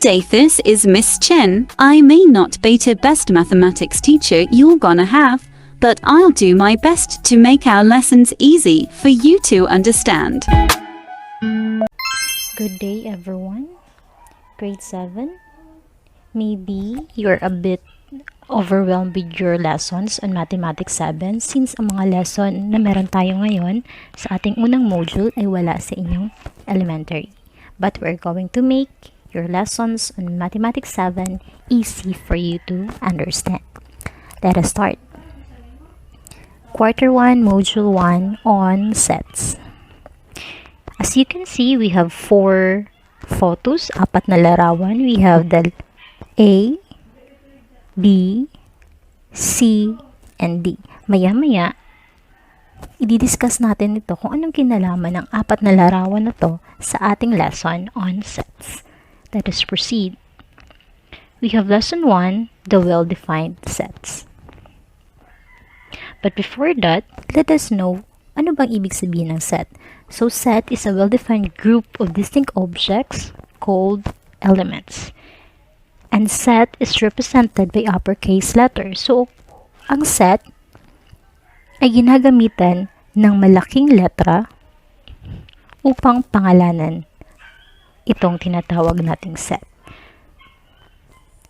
day, this is Miss Chen. I may not be the best mathematics teacher you're gonna have, but I'll do my best to make our lessons easy for you to understand. Good day, everyone. Grade 7. Maybe you're a bit overwhelmed with your lessons on Mathematics 7 since ang mga lesson na meron tayo ngayon sa ating unang module ay wala sa inyong elementary. But we're going to make your lessons on Mathematics 7 easy for you to understand. Let us start. Quarter 1, Module 1 on sets. As you can see, we have 4 photos, 4 na larawan. We have the A, B, C, and D. Maya-maya, i-discuss natin ito kung anong kinalaman ng 4 na larawan na to sa ating lesson on sets. Let us proceed. We have lesson 1, the well-defined sets. But before that, let us know ano bang ibig sabihin ng set. So, set is a well-defined group of distinct objects called elements. And set is represented by uppercase letters. So, ang set ay ginagamitan ng malaking letra upang pangalanan itong tinatawag nating set.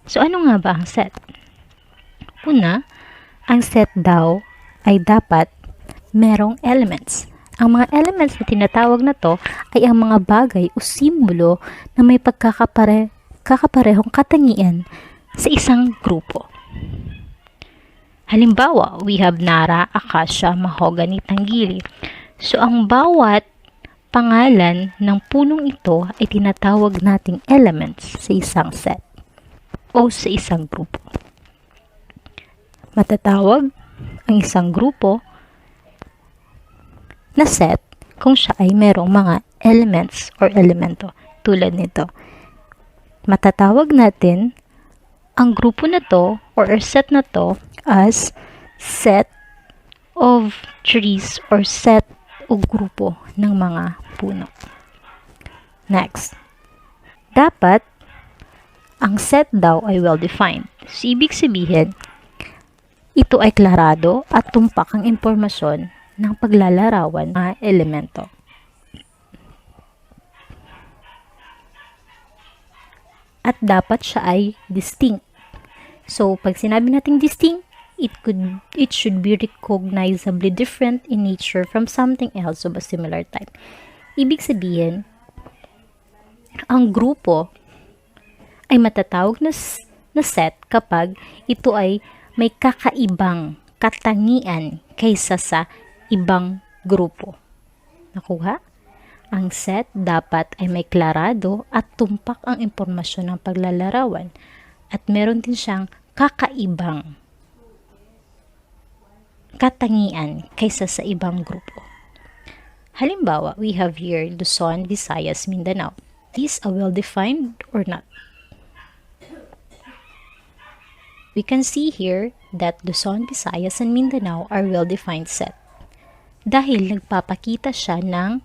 So, ano nga ba ang set? Una, ang set daw ay dapat merong elements. Ang mga elements na tinatawag na to ay ang mga bagay o simbolo na may kakaparehong katangian sa isang grupo. Halimbawa, we have Nara, Acacia, Mahogany, Tanggili. So, ang bawat pangalan ng punong ito ay tinatawag nating elements sa isang set o sa isang grupo. Matatawag ang isang grupo na set kung siya ay merong mga elements or elemento tulad nito. Matatawag natin ang grupo na to or set na to as set of trees or set o grupo ng mga puno. Next. Dapat ang set daw ay well-defined. So, ibig sabihin, ito ay klarado at tumpak ang impormasyon ng paglalarawan ng elemento. At dapat siya ay distinct. So, pag sinabi nating distinct, it should be recognizably different in nature from something else of a similar type. Ibig sabihin, ang grupo ay matatawag na set kapag ito ay may kakaibang katangian kaysa sa ibang grupo. Nakuha? Ang set dapat ay may klarado at tumpak ang impormasyon ng paglalarawan at meron din siyang kakaibang katangian kaysa sa ibang grupo. Halimbawa, we have here Luzon, Visayas, Mindanao. Is a well-defined or not? We can see here that Luzon, Visayas, and Mindanao are well-defined set dahil nagpapakita siya ng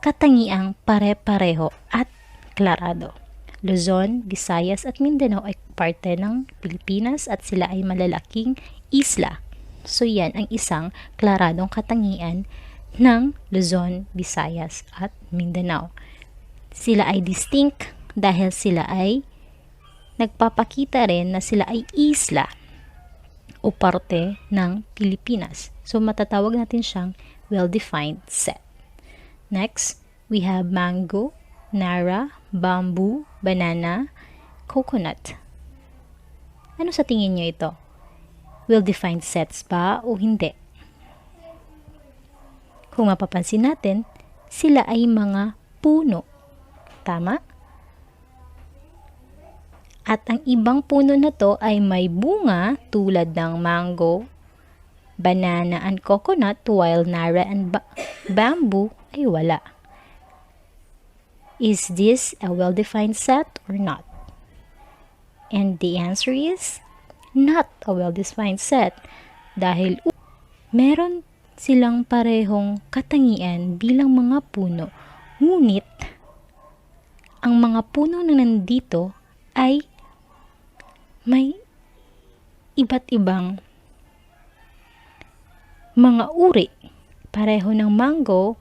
katangiang pare-pareho at klarado. Luzon, Visayas at Mindanao ay parte ng Pilipinas at sila ay malalaking isla. So yan ang isang klaradong katangian ng Luzon, Visayas at Mindanao. Sila ay distinct dahil sila ay nagpapakita rin na sila ay isla o parte ng Pilipinas. So matatawag natin siyang well-defined set. Next, we have mango, nara, bamboo, banana, coconut. Ano sa tingin nyo ito? Well-defined sets ba o hindi? Kung mapapansin natin, sila ay mga puno. Tama? At ang ibang puno na to ay may bunga tulad ng mango, banana, and coconut, while nara and bamboo ay wala. Is this a well-defined set or not? And the answer is not a well-defined set dahil meron silang parehong katangian bilang mga puno, ngunit ang mga puno na nandito ay may iba't ibang mga uri. Pareho ng mango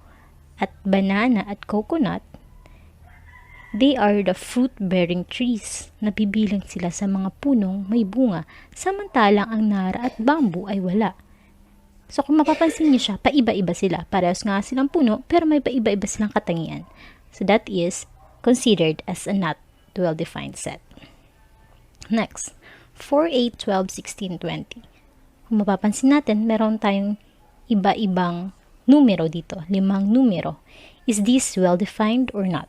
at banana at coconut, they are the fruit-bearing trees. Nabibilang sila sa mga punong may bunga, samantalang ang nara at bamboo ay wala. So kung mapapansin niyo siya, paiba-iba sila. Parehas nga silang puno, pero may paiba-iba silang katangian. So that is considered as a not well-defined set. Next, 4, 8, 12, 16, 20. Kung mapapansin natin, meron tayong iba-ibang numero dito, 5 numero. Is this well-defined or not?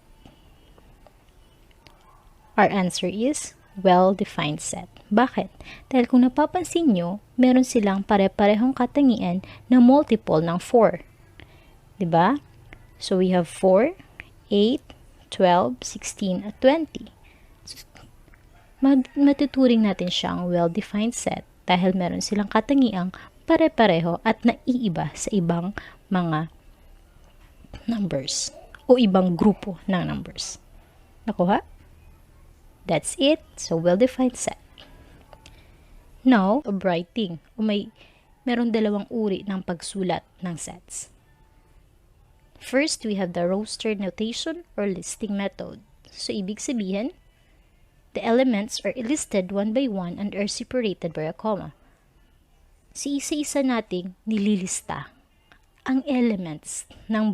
Our answer is well-defined set. Bakit? Dahil kung napapansin nyo, meron silang pare-parehong katangian na multiple ng 4. Diba? So we have 4, 8, 12, 16, at 20. So, matuturing natin siyang well-defined set dahil meron silang katangiang pare-pareho at naiiba sa ibang mga numbers o ibang grupo ng numbers. Nakuha? That's it. So, well-defined set. Now, of writing. Meron dalawang uri ng pagsulat ng sets. First, we have the roster notation or listing method. So, ibig sabihin, the elements are listed one by one and are separated by a comma. So, isa-isa nating nililista ang elements ng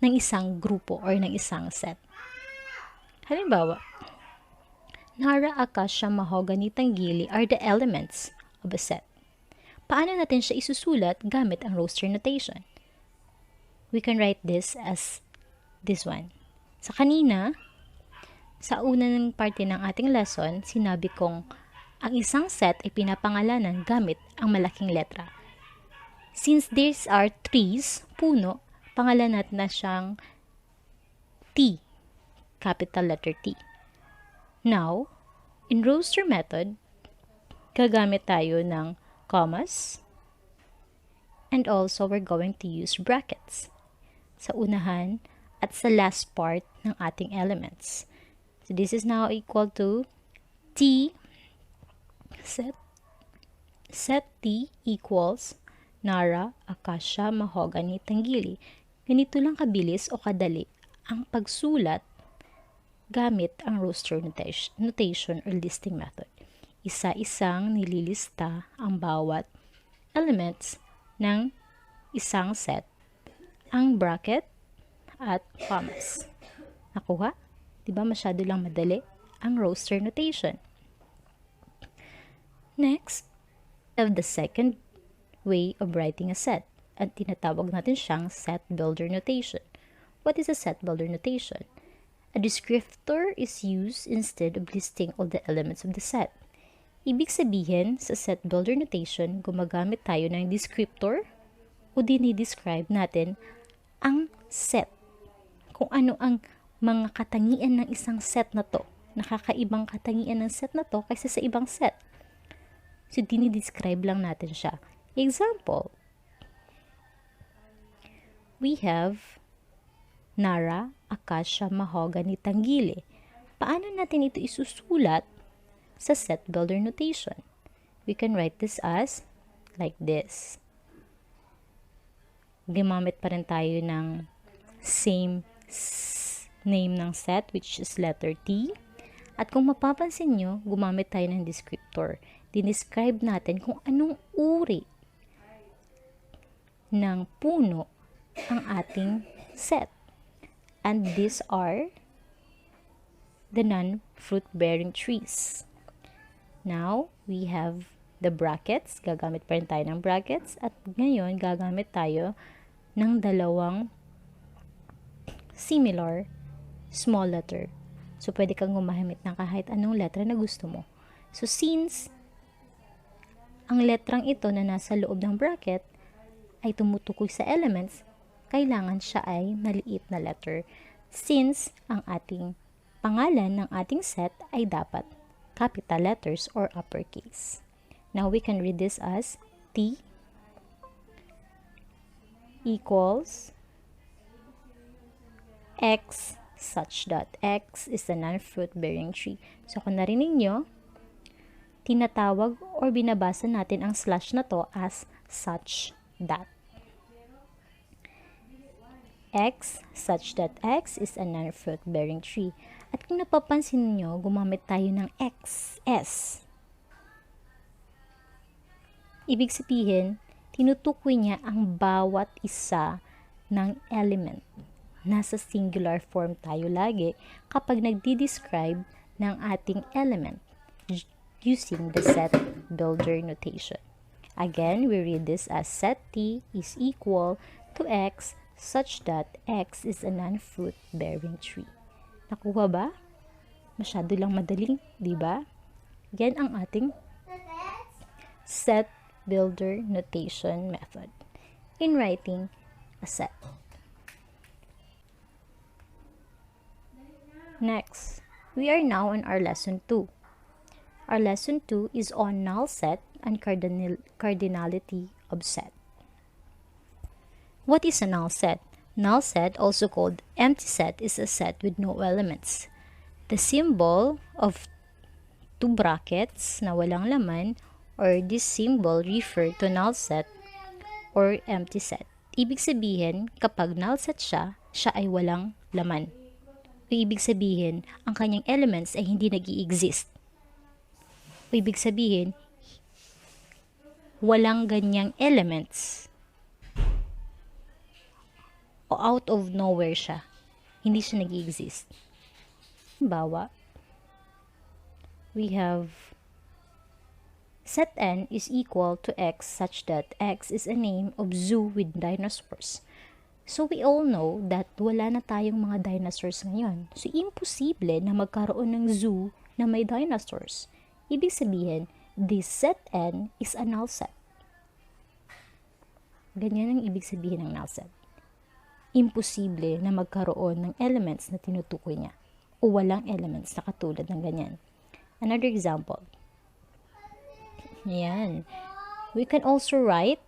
isang grupo or ng isang set. Halimbawa, Nara, Akasha, Mahogany, Tanggili are the elements of a set. Paano natin siya isusulat gamit ang roster notation? We can write this as this one. Sa kanina, sa unang parte ng ating lesson, sinabi kong ang isang set ay pinapangalanan gamit ang malaking letra. Since these are trees, puno, pangalan natin na siyang T, capital letter T. Now, in roster method, gagamit tayo ng commas and also we're going to use brackets sa unahan at sa last part ng ating elements. So, this is now equal to T set T equals Nara, Akasha, Mahogany, Tanggili. Ganito lang kabilis o kadali ang pagsulat gamit ang roster notation or listing method. Isa-isang nililista ang bawat elements ng isang set, ang bracket at commas. Nakuha? Diba masyado lang madali ang roster notation? Next, we have the second way of writing a set. At tinatawag natin siyang set builder notation. What is a set builder notation? A descriptor is used instead of listing all the elements of the set. Ibig sabihin, sa set builder notation, gumagamit tayo ng descriptor o dinidescribe natin ang set. Kung ano ang mga katangian ng isang set na to. Nakakaibang katangian ng set na to kaysa sa ibang set. So, dinidescribe lang natin siya. Example, we have Nara, Akasha, Mahogany, Tanggili. Paano natin ito isusulat sa set builder notation? We can write this as like this. Gumamit pa rin tayo ng same name ng set which is letter T. At kung mapapansin nyo, gumamit tayo ng descriptor. Dinescribe natin kung anong uri ng puno ang ating set. And these are the non-fruit-bearing trees. Now, we have the brackets. Gagamit pa rin tayo ng brackets. At ngayon, gagamit tayo ng dalawang similar small letter. So, pwede kang gumamit ng kahit anong letra na gusto mo. So, since ang letrang ito na nasa loob ng bracket ay tumutukoy sa elements, kailangan siya ay maliit na letter since ang ating pangalan ng ating set ay dapat capital letters or uppercase. Now, we can read this as T equals X such that X is a non-fruit-bearing tree. So, kung narinig nyo, tinatawag or binabasa natin ang slash na to as such that. X such that X is a non-fruit-bearing tree. At kung napapansin nyo, gumamit tayo ng XS. Ibig sabihin, tinutukoy niya ang bawat isa ng element. Nasa singular form tayo lagi kapag nagdi-describe ng ating element using the set builder notation. Again, we read this as set T is equal to X such that X is a non-fruit-bearing tree. Nakuha ba? Masyado lang madaling, di ba? Yan ang ating set builder notation method in writing a set. Next, we are now on our lesson 2. Our lesson 2 is on null set and cardinality of set. What is a null set? Null set, also called empty set, is a set with no elements. The symbol of two brackets na walang laman or this symbol refer to null set or empty set. Ibig sabihin, kapag null set siya ay walang laman. Ibig sabihin, ang kanyang elements ay hindi nag-i-exist. Ibig sabihin, walang ganyang elements. O out of nowhere siya. Hindi siya nag-i-exist. Halimbawa, we have set N is equal to X such that X is a name of zoo with dinosaurs. So, we all know that wala na tayong mga dinosaurs ngayon. So, imposible na magkaroon ng zoo na may dinosaurs. Ibig sabihin, this set N is a null set. Ganyan ang ibig sabihin ng null set. Imposible na magkaroon ng elements na tinutukoy niya o walang elements na katulad ng ganyan. Another example. Ayan. We can also write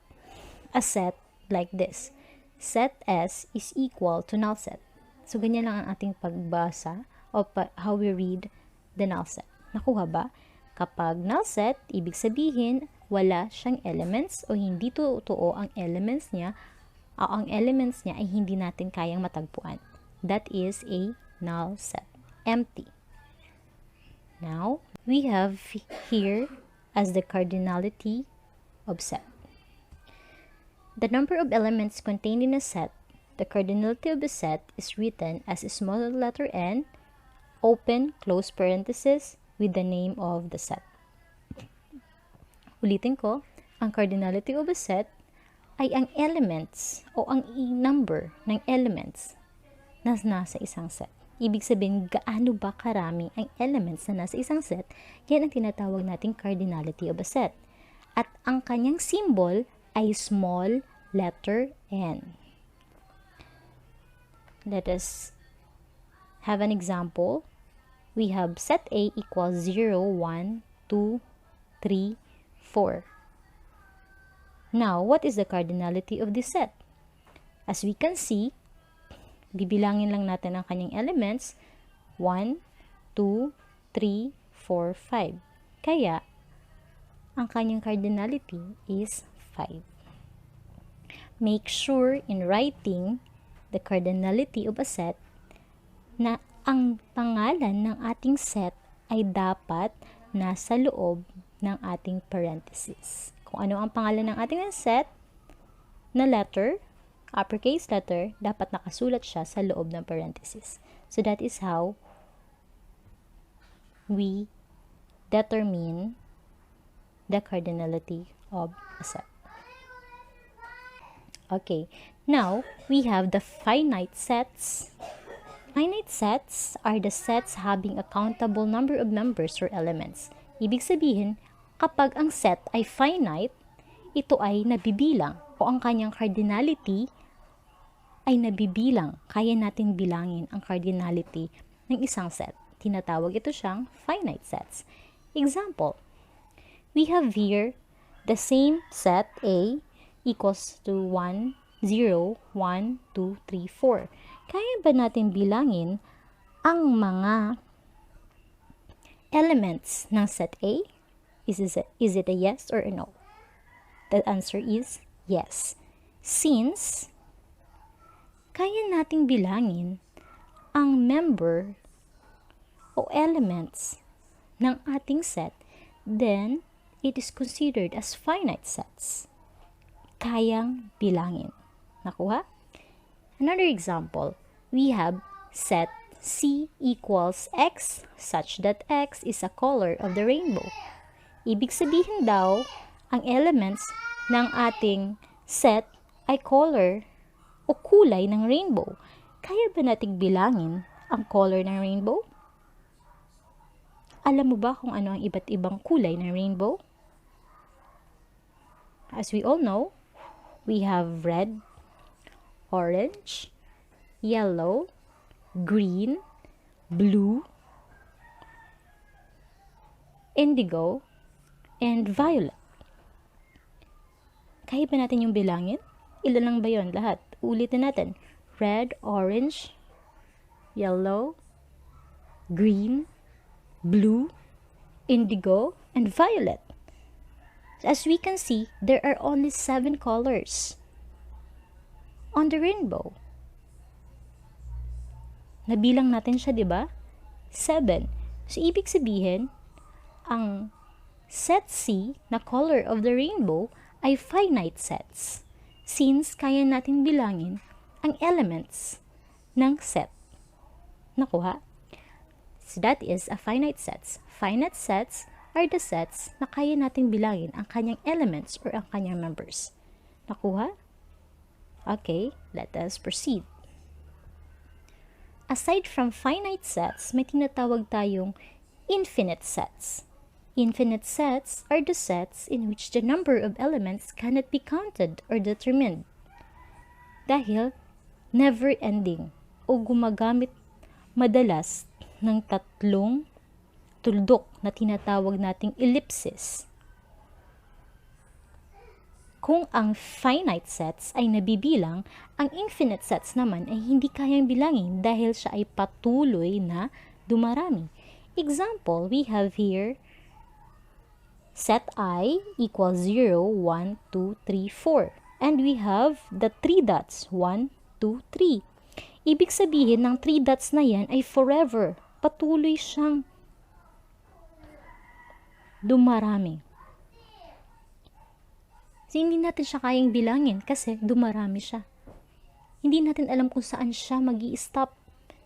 a set like this. Set S is equal to null set. So, ganyan lang ang ating pagbasa o how we read the null set. Nakuha ba? Kapag null set, ibig sabihin, wala siyang elements o hindi totoo ang elements niya ang elements niya ay hindi natin kayang matagpuan. That is a null set. Empty. Now, we have here as the cardinality of set. The number of elements contained in a set, the cardinality of a set is written as a small letter n, open, close parenthesis, with the name of the set. Ulitin ko, ang cardinality of a set ay ang elements o ang number ng elements na nasa isang set. Ibig sabihin, gaano ba karami ang elements na nasa isang set, yan ang tinatawag nating cardinality of a set. At ang kanyang symbol ay small letter n. Let us have an example. We have set A equals 0, 1, 2, 3, 4. Now, what is the cardinality of this set? As we can see, bibilangin lang natin ang kanyang elements, 1, 2, 3, 4, 5. Kaya, ang kanyang cardinality is 5. Make sure in writing the cardinality of a set na ang pangalan ng ating set ay dapat nasa loob ng ating parenthesis. Kung ano ang pangalan ng ating set na letter, uppercase letter, dapat nakasulat siya sa loob ng parenthesis. So that is how we determine the cardinality of a set. Okay, now we have the finite sets. Finite sets are the sets having a countable number of members or elements. Ibig sabihin, kapag ang set ay finite, ito ay nabibilang o ang kanyang cardinality ay nabibilang. Kaya natin bilangin ang cardinality ng isang set. Tinatawag ito siyang finite sets. Example, we have here the same set A equals to 1, 0, 1, 2, 3, 4. Kaya ba natin bilangin ang mga elements ng set A? Is it a yes or a no? The answer is yes. Since kaya nating bilangin ang member o elements ng ating set, then it is considered as finite sets. Kayang bilangin. Nakuha? Another example, we have set C equals X such that X is a color of the rainbow. Ibig sabihin daw, ang elements ng ating set ay color o kulay ng rainbow. Kaya ba nating bilangin ang color ng rainbow? Alam mo ba kung ano ang iba't ibang kulay ng rainbow? As we all know, we have red, orange, yellow, green, blue, indigo, and violet. Kaya ba natin yung bilangin? Ilan lang ba yun lahat? Ulitin natin. Red, orange, yellow, green, blue, indigo, and violet. As we can see, there are only 7 colors on the rainbow. Nabilang natin siya, di ba? 7. So, ibig sabihin, ang set C na color of the rainbow ay finite sets. Since kaya natin bilangin ang elements ng set. Nakuha? So, that is a finite sets. Finite sets are the sets na kaya natin bilangin ang kanyang elements or ang kanyang members. Nakuha? Okay, let us proceed. Aside from finite sets, may tinatawag tayong infinite sets. Infinite sets are the sets in which the number of elements cannot be counted or determined. Dahil never-ending o gumagamit madalas ng tatlong tuldok na tinatawag nating ellipsis. Kung ang finite sets ay nabibilang, ang infinite sets naman ay hindi kayang bilangin dahil siya ay patuloy na dumarami. Example, we have here set I equals 0, 1, 2, 3, 4. And we have the 3 dots, 1, 2, 3. Ibig sabihin ng 3 dots na yan ay forever. Patuloy siyang dumarami. So, hindi natin siya kayang bilangin kasi dumarami siya. Hindi natin alam kung saan siya mag-i-stop,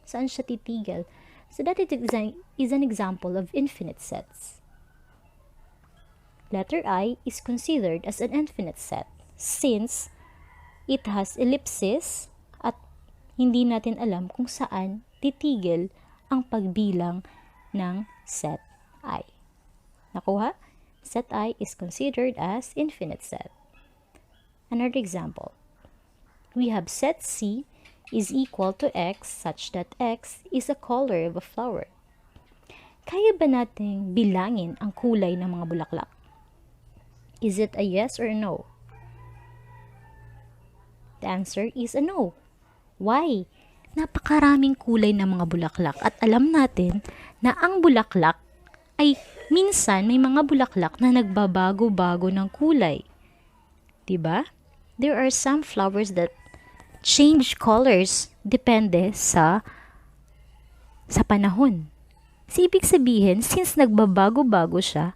saan siya titigil. So, that is an example of infinite sets. Letter I is considered as an infinite set since it has ellipses at hindi natin alam kung saan titigil ang pagbilang ng set I. Nakuha? Set I is considered as infinite set. Another example. We have set C is equal to X such that X is a color of a flower. Kaya ba nating bilangin ang kulay ng mga bulaklak? Is it a yes or a no? The answer is a no. Why? Napakaraming kulay ng mga bulaklak at alam natin na ang bulaklak ay minsan may mga bulaklak na nagbabago-bago ng kulay. Diba? There are some flowers that change colors depende sa panahon. So, ibig sabihin, since nagbabago-bago siya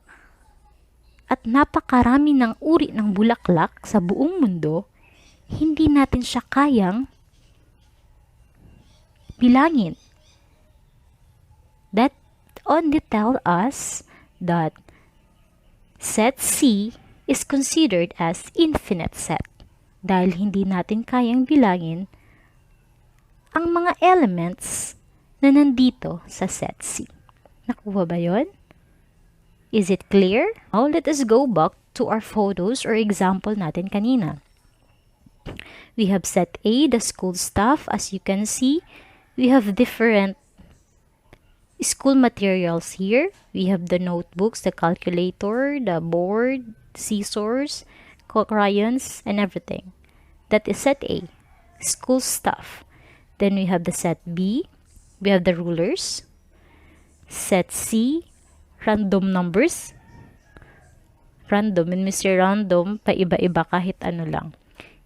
at napakarami ng uri ng bulaklak sa buong mundo, hindi natin siya kayang bilangin. That only tell us that set C is considered as infinite set dahil hindi natin kayang bilangin ang mga elements na nandito sa set C. Nakuha ba yun? Is it clear? Now, let us go back to our photos or example natin kanina. We have set A, the school stuff. As you can see, we have different school materials here. We have the notebooks, the calculator, the board, scissors, crayons, and everything. That is set A, school stuff. Then we have the set B, we have the rulers. Set C, random numbers. Random, and Mr. Random, paiba-iba kahit ano lang.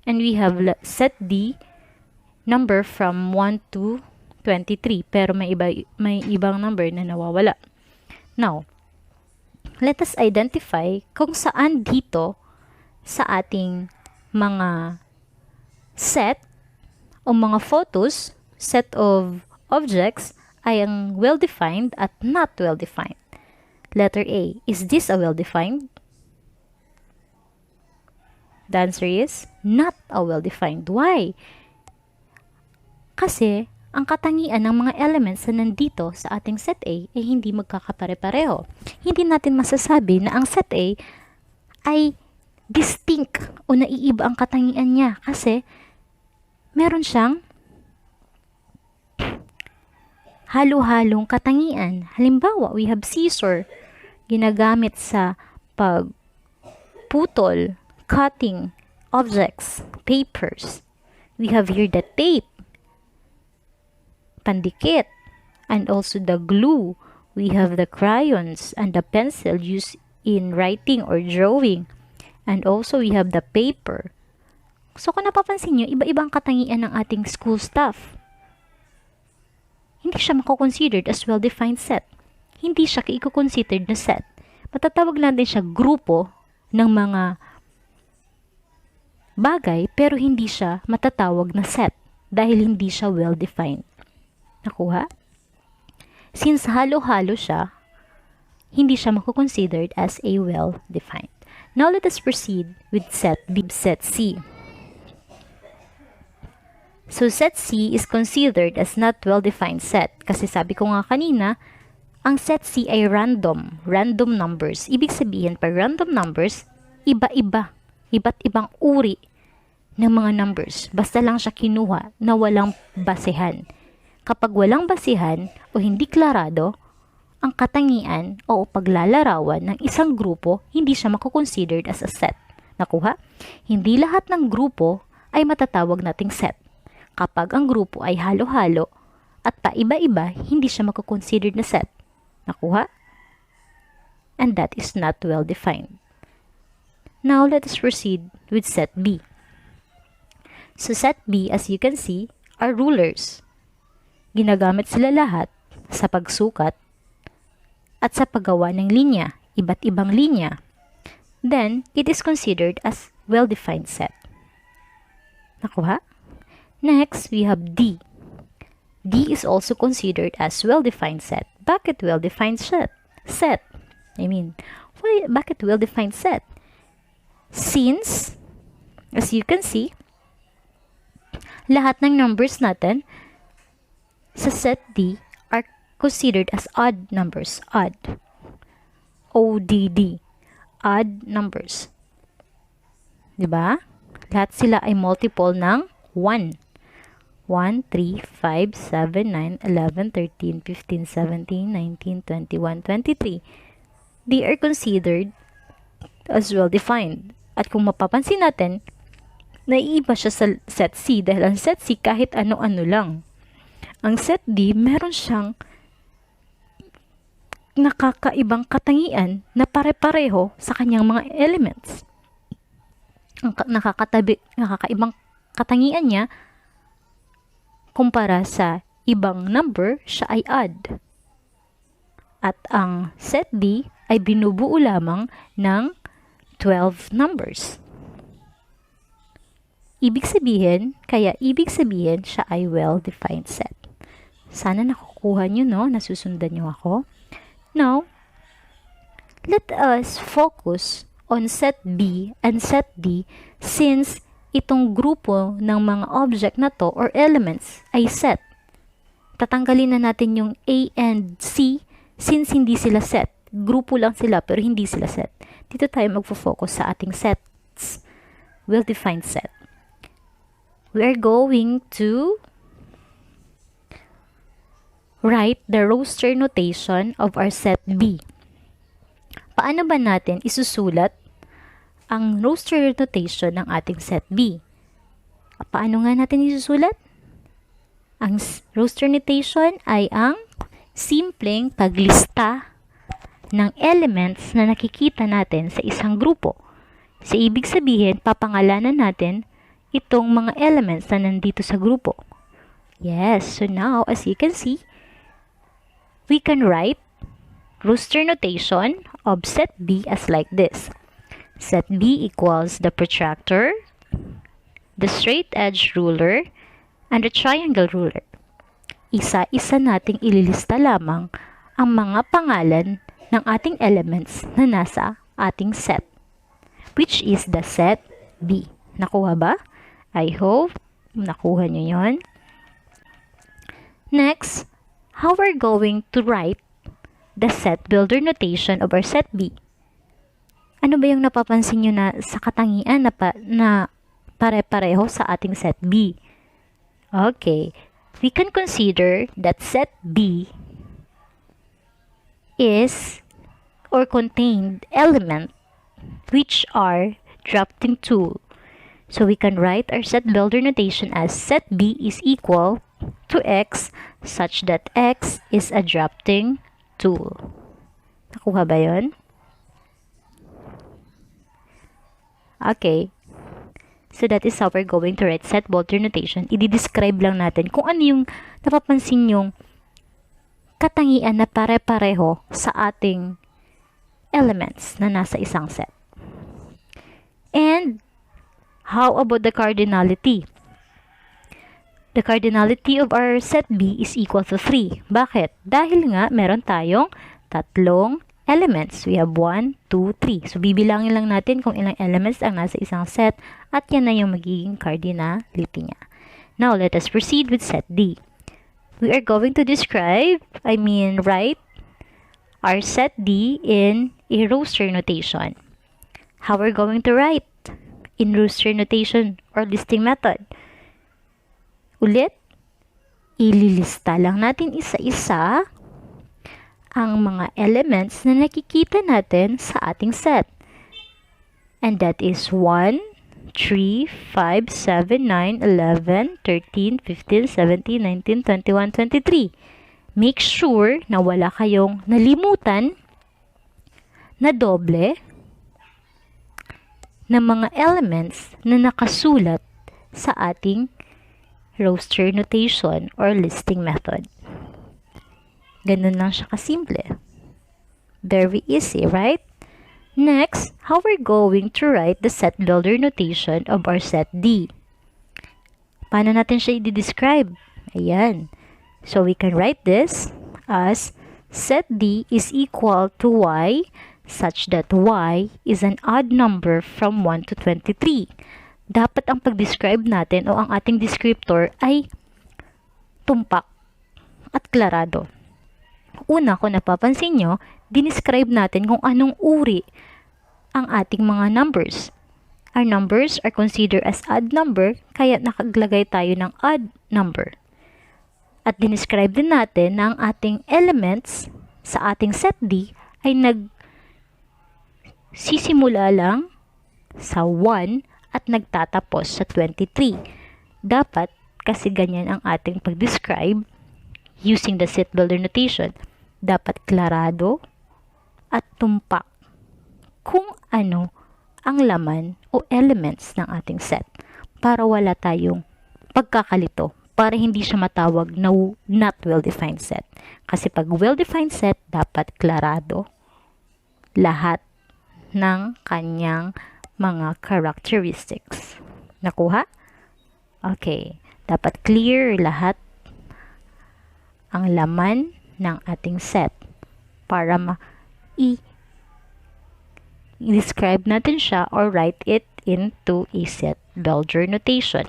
And we have set D, number from 1 to 23, pero may ibang number na nawawala. Now, let us identify kung saan dito sa ating mga set o mga photos, set of objects, ay ang well-defined at not well-defined. Letter A, is this a well-defined? The answer is not a well-defined. Why? Kasi ang katangian ng mga elements na nandito sa ating set A ay hindi magkakapare-pareho. Hindi natin masasabi na ang set A ay distinct o naiiba ang katangian niya kasi meron siyang halo-halong katangian. Halimbawa, we have scissor, ginagamit sa pagputol, cutting objects, papers. We have here the tape, pandikit, and also the glue. We have the crayons and the pencil used in writing or drawing. And also we have the paper. So kung napapansin nyo, iba-ibang katangian ng ating school stuff. Hindi siya mako-considered as well-defined set. Hindi siya i-considered na set. Matatawag natin siya grupo ng mga bagay, pero hindi siya matatawag na set dahil hindi siya well-defined. Nakuha? Since halo-halo siya, hindi siya mako-considered as a well-defined. Now let us proceed with set B, set C. So set C is considered as not well-defined set kasi sabi ko nga kanina, ang set C ay random numbers. Ibig sabihin, pag random numbers, iba-iba, iba't ibang uri ng mga numbers. Basta lang siya kinuha na walang basehan. Kapag walang basehan o hindi klarado, ang katangian o paglalarawan ng isang grupo, hindi siya mako-considered as a set. Nakuha? Hindi lahat ng grupo ay matatawag nating set. Kapag ang grupo ay halo-halo at paiba-iba, hindi siya mako-considered na set. Nakuha? And that is not well-defined. Now, let us proceed with set B. So, set B, as you can see, are rulers. Ginagamit sila lahat sa pagsukat at sa paggawa ng linya, iba't ibang linya. Then, it is considered as well-defined set. Nakuha? Next, we have D. D is also considered as well-defined set. Bakit well-defined set? Bakit well-defined set? Since, as you can see, lahat ng numbers natin sa set D are considered as odd numbers. Odd. O-D-D. Odd numbers. Diba? Lahat sila ay multiple ng 1. 1, 3, 5, 7, 9, 11, 13, 15, 17, 19, 21, 23. They are considered as well-defined. At kung mapapansin natin, naiiba siya sa set C dahil ang set C kahit ano-ano lang. Ang set D, meron siyang nakakaibang katangian na pare-pareho sa kanyang mga elements. Ang nakakaibang katangian niya kumpara sa ibang number, siya ay odd. At ang set D ay binubuo lamang ng 12 numbers. Ibig sabihin siya ay well-defined set. Sana nakukuha nyo, no? Nasusundan nyo ako. Now, let us focus on set B and set D since itong grupo ng mga object na to or elements ay set. Tatanggalin na natin yung A and C since hindi sila set. Grupo lang sila pero hindi sila set. Dito tayo magfo-focus sa ating sets. Well-defined set. We're going to write the roster notation of our set B. Paano ba natin isusulat ang roster notation ng ating set B? Paano nga natin isusulat? Ang roster notation ay ang simpleng paglista ng elements na nakikita natin sa isang grupo. Sa ibig sabihin, papangalanan natin itong mga elements na nandito sa grupo. Yes, so now, as you can see, we can write roster notation of set B as like this. Set B equals the protractor, the straight edge ruler, and the triangle ruler. Isa-isa nating ililista lamang ang mga pangalan ng ating elements na nasa ating set, which is the set B. Nakuha ba? I hope nakuha nyo yon. Next, how we're going to write the set builder notation of our set B. Ano ba yung napapansin nyo na sa katangian na pare-pareho sa ating set B? Okay, we can consider that set B is or contained element which are drafting tool. So we can write our set builder notation as set B is equal to X such that X is a drafting tool. Nakuha ba yun? Okay. So that is how we're going to write set builder notation. I-describe lang natin kung ano yung napapansin yung katangian na pare-pareho sa ating elements na nasa isang set. And how about the cardinality? The cardinality of our set B is equal to 3. Bakit? Dahil nga meron tayong tatlong elements. We have 1, 2, 3. So bibilangin lang natin kung ilang elements ang nasa isang set at yan na yung magiging cardinality niya. Now let us proceed with set D. We are going to write our set D in a roster notation. How we're going to write in roster notation or listing method? Ulit, ililista lang natin isa-isa ang mga elements na nakikita natin sa ating set. And that is 1, 3, 5, 7, 9, 11, 13, 15, 17, 19, 21, 23. Make sure na wala kayong nalimutan na doble na mga elements na nakasulat sa ating roster notation or listing method. Ganun lang siya kasimple. Very easy, right? Next, how we're going to write the set builder notation of our set D. Paano natin siya i-describe? Ayan. So we can write this as set D is equal to Y such that Y is an odd number from 1 to 23. Dapat ang pag-describe natin o ang ating descriptor ay tumpak at klarado. Una, kung napapansin nyo, dinescribe natin kung anong uri ang ating mga numbers. Our numbers are considered as odd number, kaya nakaglagay tayo ng odd number. At dinescribe din natin na ang ating elements sa ating set D ay nagsisimula lang sa 1 at nagtatapos sa 23. Dapat, kasi ganyan ang ating pag-describe using the set builder notation, dapat klarado at tumpak kung ano ang laman o elements ng ating set para wala tayong pagkakalito, para hindi siya matawag na not well-defined set. Kasi pag well-defined set, dapat klarado lahat ng kanyang mga characteristics. Nakuha? Okay. Dapat clear lahat ang laman ng ating set para i-describe natin siya or write it into a set builder notation.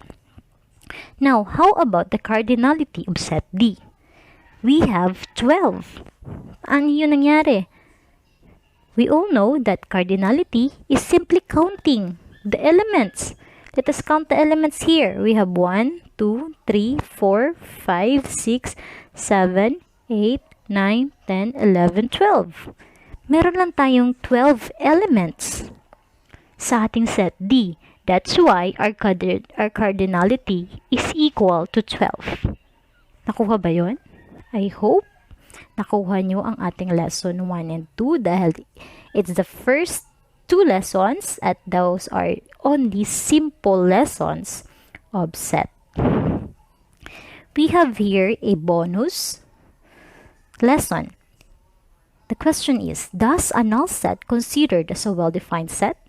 Now, how about the cardinality of set D? We have 12. Ano yun nangyari? We all know that cardinality is simply counting the elements. Let us count the elements here. We have 1, 2, 3, 4, 5, 6, 7, 8, 9, 10, 11, 12. Meron lang tayong 12 elements sa ating set D. That's why our cardinality is equal to 12. Nakuha ba yon? I hope nakuha nyo ang ating lesson 1 and 2 dahil it's the first 2 lessons at those are only simple lessons of set. We have here a bonus lesson. The question is, does a null set considered as a well-defined set?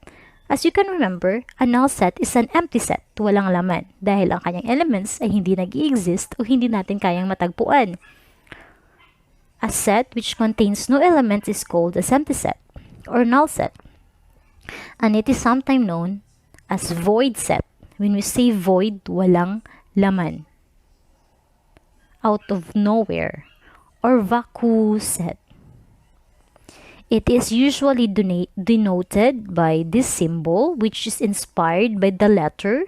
As you can remember, a null set is an empty set, walang laman, dahil ang kanyang elements ay hindi nag-i-exist o hindi natin kayang matagpuan. A set which contains no elements is called a empty set or null set. And it is sometimes known as void set. When we say void, walang laman. Out of nowhere or vacuum set. It is usually denoted by this symbol, which is inspired by the letter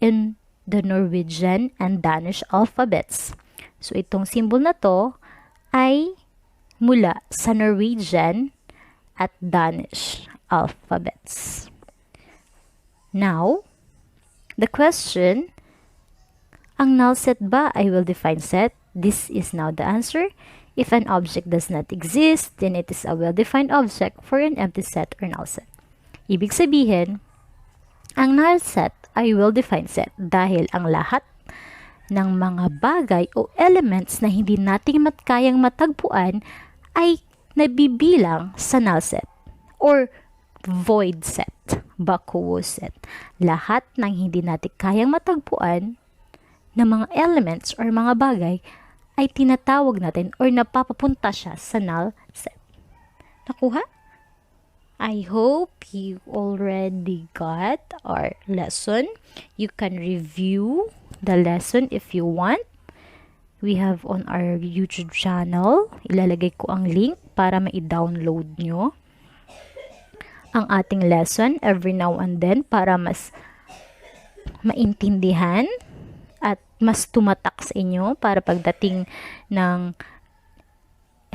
in the Norwegian and Danish alphabets. So, itong symbol na to ay mula sa Norwegian at Danish alphabets. Now, the question, ang null set ba ay well-defined set? This is now the answer. If an object does not exist, then it is a well-defined object for an empty set or null set. Ibig sabihin, ang null set ay well-defined set dahil ang lahat ng mga bagay o elements na hindi natin kayang matagpuan ay nabibilang sa null set or void set, vacuum set. Lahat ng hindi natin kayang matagpuan na mga elements or mga bagay ay tinatawag natin or napapapunta siya sa null set. Nakuha? I hope you already got our lesson. You can review the lesson if you want. We have on our YouTube channel. Ilalagay ko ang link para ma-download nyo ang ating lesson every now and then para mas maintindihan at mas tumatak sa inyo para pagdating ng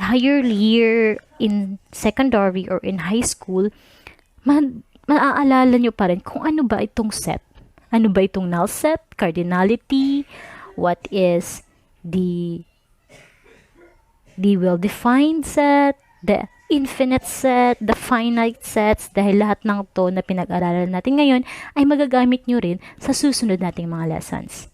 higher year in secondary or in high school, maaalala nyo pa rin kung ano ba itong set. Ano ba itong null set, cardinality, what is the well-defined set, the infinite set, the finite sets, dahil lahat ng to na pinag-aralan natin ngayon ay magagamit nyo rin sa susunod nating mga lessons.